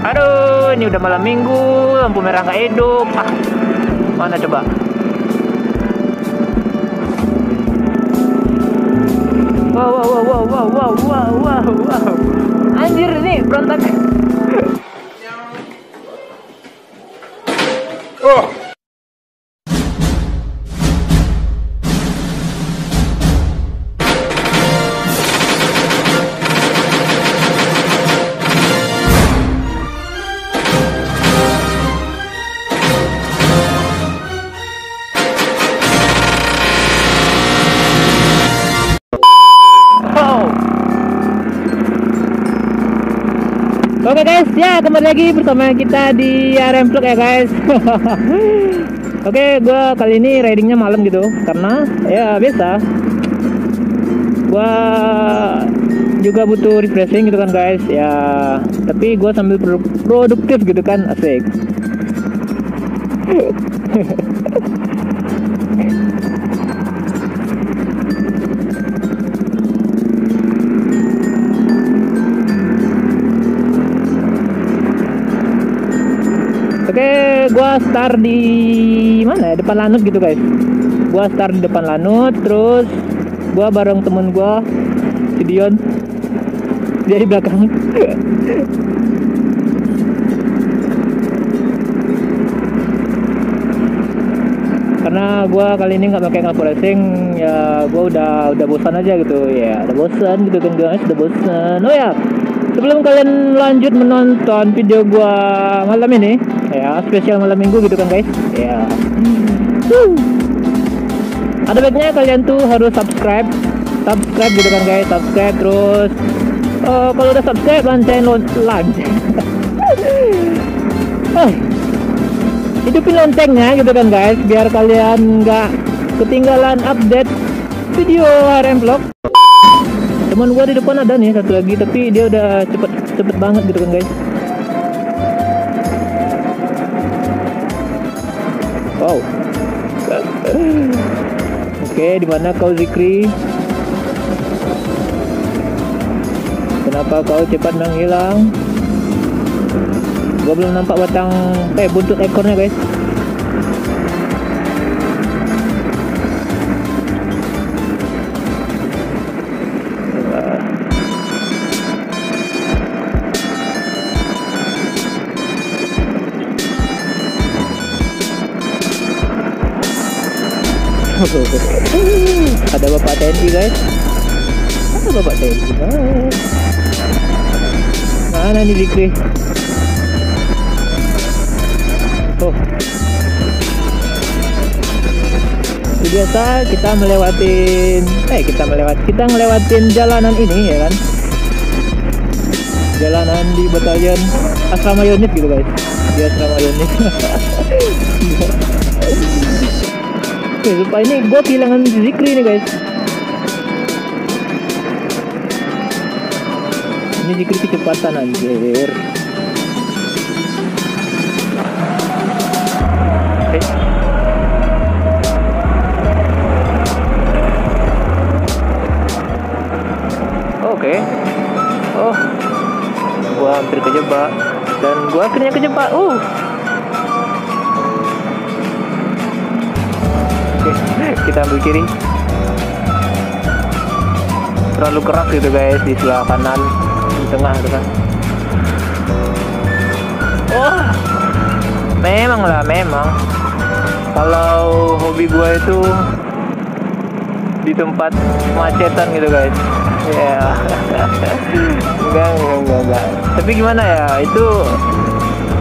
Aduh, ini udah malam minggu, lampu merah nggak hidup. Ah, mana coba? Wow. Anjir, ini berontak. Oh. Oke guys, ya kembali lagi bersama kita di RM Vlog ya guys. Oke, gue kali ini ridingnya malam gitu, karena ya biasa gue juga butuh refreshing gitu kan guys. Ya, tapi gue sambil produktif gitu kan, asik. Oke, gua start di mana ya? Depan Lanut gitu guys. Gua start di depan Lanut, terus gua bareng temen gua, si Dion. Dia di belakang. Karena gua kali ini nggak pakai knalpot racing, ya gua udah bosan aja gitu ya. Udah bosan gitu kan guys, udah bosan. Oh ya, sebelum kalian lanjut menonton video gua malam ini, ya spesial malam minggu gitu kan guys, ya ada baiknya kalian tuh harus subscribe gitu kan guys, subscribe terus. Kalau udah subscribe, lancain hidupin loncengnya gitu kan guys, biar kalian nggak ketinggalan update video RM Vlog. Teman gua di depan ada nih satu lagi, tapi dia udah cepet banget gitu kan guys. Wow. Oke, di mana kau Zikri? Kenapa kau cepat menghilang? Gua belum nampak batang buntut ekornya guys. Ada bapak TNI guys. Ada bapak TNI guys. Mana nih Zikri? Oh, biasa kita ngelewatin jalanan ini ya kan, jalanan di batalion asrama unit gitu guys, di asrama unit. Oke, lupa ini gue kehilangan Zikri nih guys. Ini Zikri kecepatan anjir. Oke. Oh, gue hampir kejebak dan gue akhirnya kejebak. Kita ambil kiri, terlalu keras gitu guys, di sebelah kanan, di tengah gitu kan. Oh, memang kalau hobi gue itu di tempat macetan gitu guys. Ya, enggak. Tapi gimana ya, itu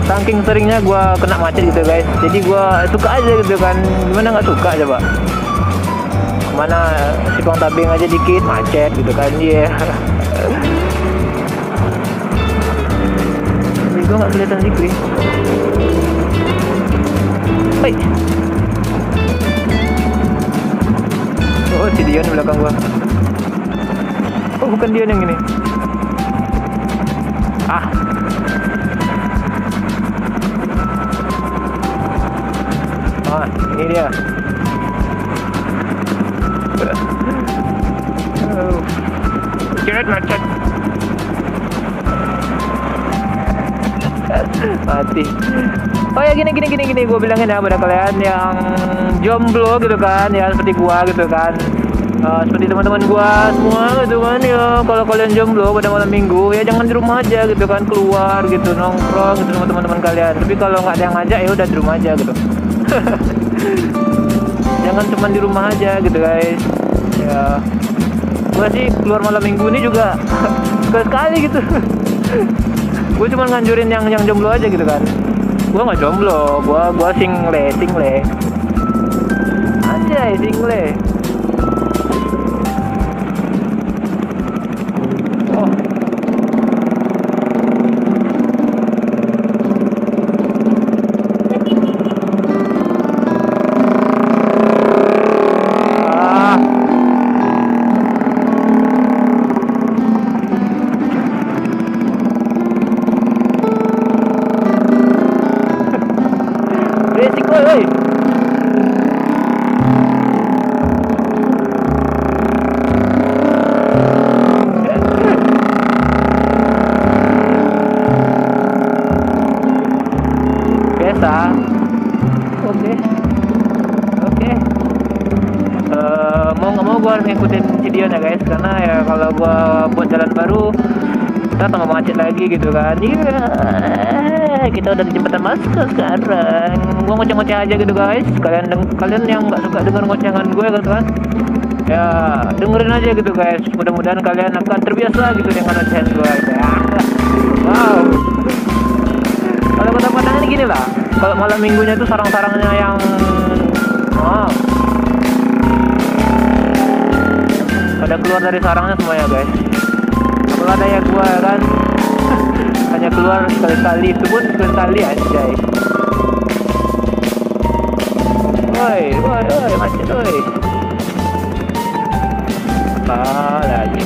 saking seringnya gue kena macet gitu guys, jadi gue suka aja gitu kan. Gimana nggak suka coba? Kemana simpang tabing aja dikit macet gitu kan. Iya. Tapi gue nggak kelihatan Zikri. Hei. Oh, si Dion di belakang gue. Oh, bukan Dion yang ini. Ini dia. Macet. Mati. Oh ya gini gue bilangin ya pada kalian yang jomblo gitu kan, ya seperti gua gitu kan. Seperti teman-teman gua semua gitu kan ya, kalau kalian jomblo pada malam minggu ya jangan di rumah aja gitu kan, keluar gitu nongkrong gitu sama teman-teman kalian. Tapi kalau nggak ada yang ngajak ya udah di rumah aja gitu. Jangan cuma di rumah aja gitu guys ya. Gua sih keluar malam minggu ini juga sekali gitu. Gue cuma nganjurin yang jomblo aja gitu kan. Gua nggak jomblo, gua single anjay, single. Mau nggak mau gue harus ngikutin si Dion ya guys, karena ya kalau gue buat jalan baru kita tambah macet lagi gitu kan. Iya, kita udah di jembatan Masko sekarang. Gue ngoceh-ngoceh aja gitu guys. Kalian yang nggak suka dengar ngocengan gue gitu kan, ya dengerin aja gitu guys. Mudah-mudahan kalian akan terbiasa gitu dengan ocehan gue ya. Wow. Kalau kota Padang ini gini lah, kalau malam minggunya tuh sarang-sarangnya yang pada keluar dari sarangnya semuanya guys. Kalau ada yang gua kan hanya keluar sekali-kali, itu pun sekali aja. Woi, macet woi. Apa lagi?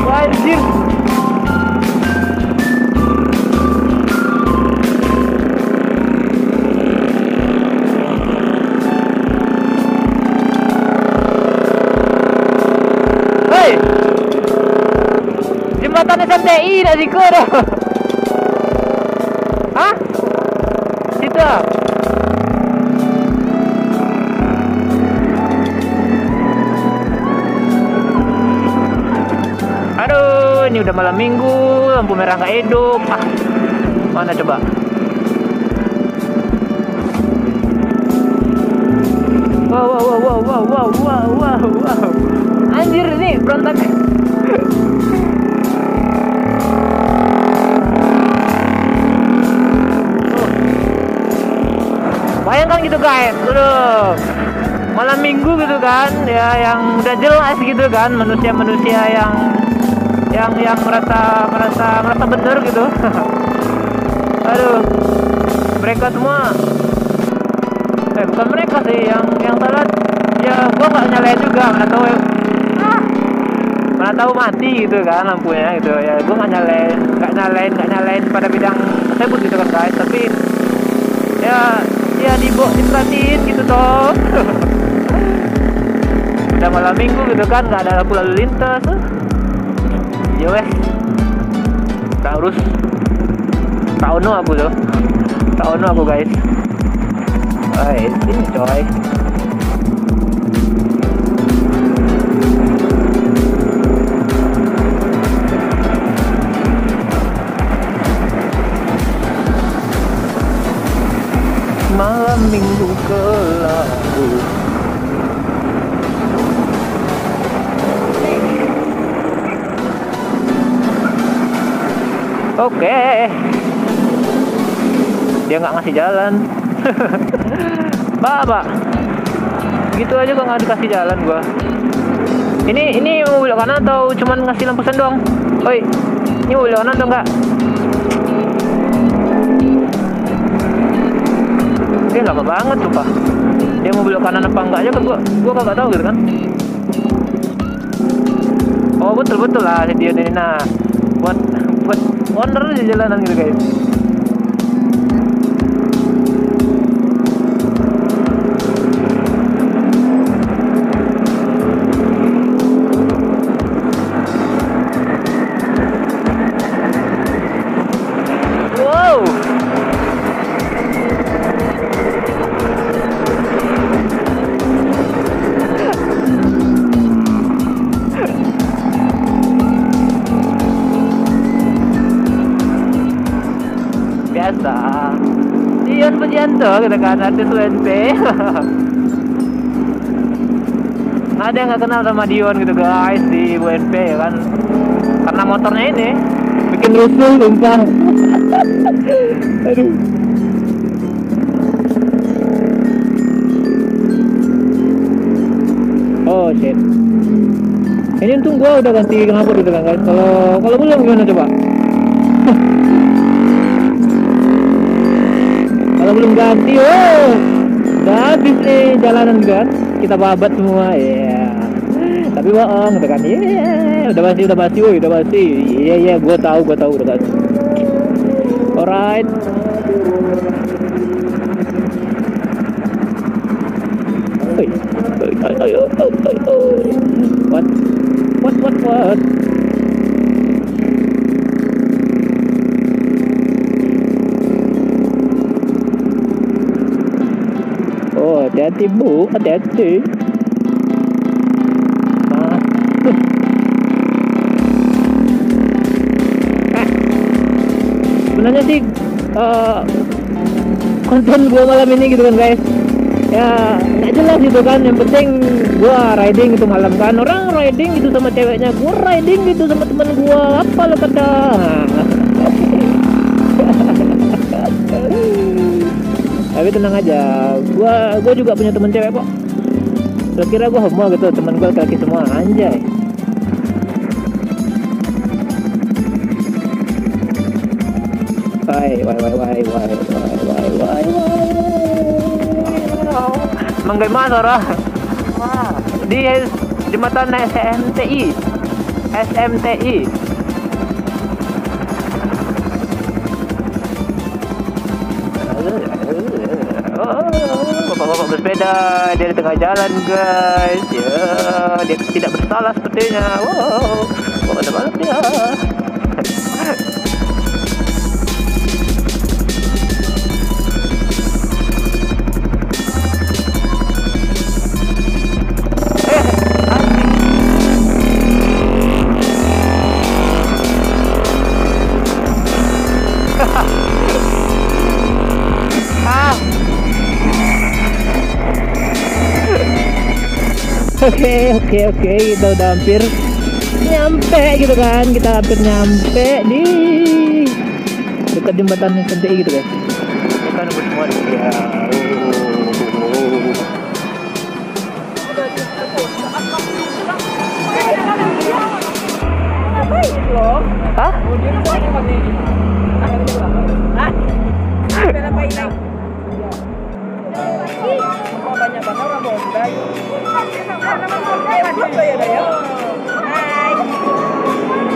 Wajib. Hei, jembatan SMTI nak siku dah. Hah? Situ. Aduh, ini udah malam minggu, lampu merah nggak hidup. Mana coba? Wow. Anjir, ini berontak. Bayangkan gitu guys, malam minggu gitu kan, ya yang udah jelas gitu kan, manusia-manusia yang merasa bener gitu. Aduh, mereka semua, bukan mereka sih yang salah. Ya gua nggak nyalain juga, mana tahu mati gitu kan lampunya gitu ya. Gua nggak nyalain pada bidang tersebut gitu kan guys. Tapi ya diperhatiin gitu toh. Udah malam minggu gitu kan, nggak ada lampu lalu lintas. Ya wes, terus Taono aku guys. Ini coy. Malam minggu kelabu. Oke. Dia nggak ngasih jalan. Pak. Gitu aja kok nggak dikasih jalan gua. Ini mau belok kanan atau cuman ngasih lampu sen doang? Oi, ini mau belok kanan atau enggak? Dia lama banget tuh pak. Dia mau belok kanan apa enggak aja kan gua kagak tahu gitu kan. Oh betul betul lah si Dion ini. Nah buat owner di jalanan gitu guys. Wow. Biasa Dion Pujianto gitu kan, artis UNP. Nggak ada yang nggak kenal sama Dion gitu guys di UNP ya kan, karena motornya ini bikin rusuh sumpah. Aduh. Oh shit, ini untung gua udah ganti knalpot gitu kan guys. Kalau belum gimana coba? Kalau belum ganti, oh udah habis nih jalanan kan, kita babat semua ya. Tapi bohong gitu kan, udah basi, woi udah basi. Iya, gua tahu udah basi. Alright. Ayo. What? Oh, hati-hati bu, hati-hati. Sebenarnya sih konten gua malam ini gitu kan guys, ya nggak jelas gitu kan. Yang penting gua riding gitu malam kan, orang riding gitu sama ceweknya, gua riding gitu sama teman gua, apa lo kata. Tapi tenang aja, gua juga punya teman cewek kok. Kira gua homo gitu, teman gua laki semua, anjay. Why. Menggemar orang di jembatan SMTI. Bapak-bapak bersepeda, dia di tengah jalan guys. Ya, dia tidak bersalah sepertinya. Wow, bapak banget ya. Oke, kita udah hampir nyampe gitu kan, kita hampir nyampe di dekat jembatan SMTI gitu guys. Ini kan semua ya. Hah?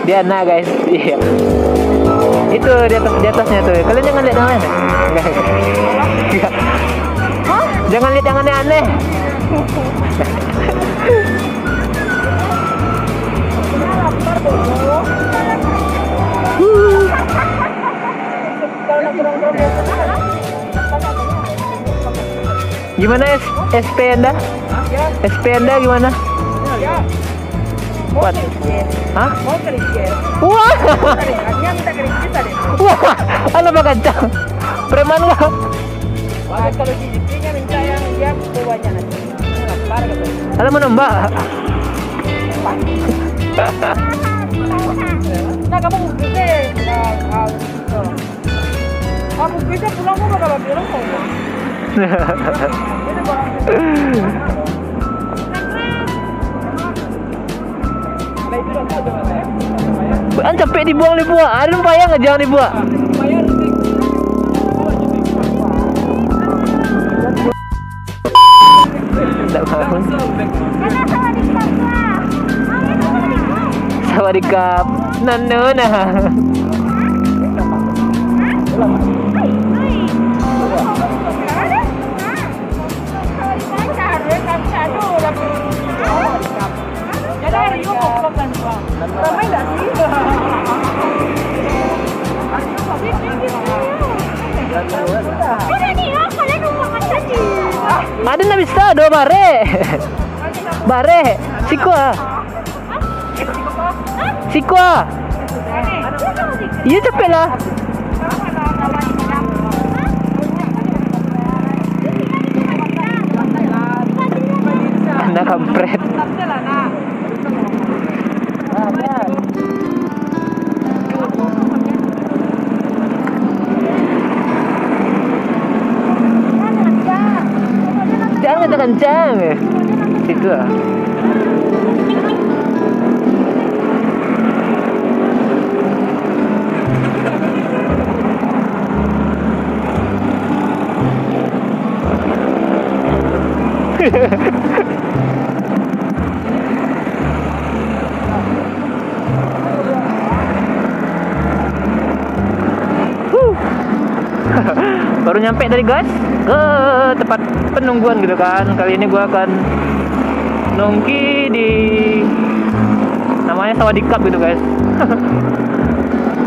Diana guys, iya. Itu di atasnya tuh. Kalian jangan lihat yang lain. Enggak. Jangan lihat yang aneh-aneh. Gimana SP Anda? SP Anda gimana? What? Hah? Wah! Wah! Ano ba kencang? Preman nggak? Kalau GDP-nya minta yang dia bawahnya nanti. Alam mo nambah? Nah, kamu bisa kamu bisa pulang mo kalau bilang mo. Ang capek dibuang nih buah. Ada lumayan nggak jangan dibuang. Tidak mau. Sawadikap. Nanuna. Ramai nggak sih? Ada na bisa do bare. Bare, sikwa. Sikwa. Iya capek lah. Anak kampret. Jangan kencang. Situ ah. Baru nyampe tadi guys ke tempat penungguan gitu kan. Kali ini gua akan nongki di namanya Sawadikap gitu guys.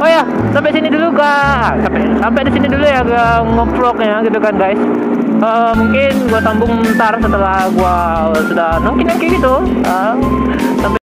Oh ya, sampai sini dulu kak. Sampai di sini dulu ya ngevlognya gitu kan guys. Mungkin gua sambung ntar setelah gua sudah nongki gitu. Sampai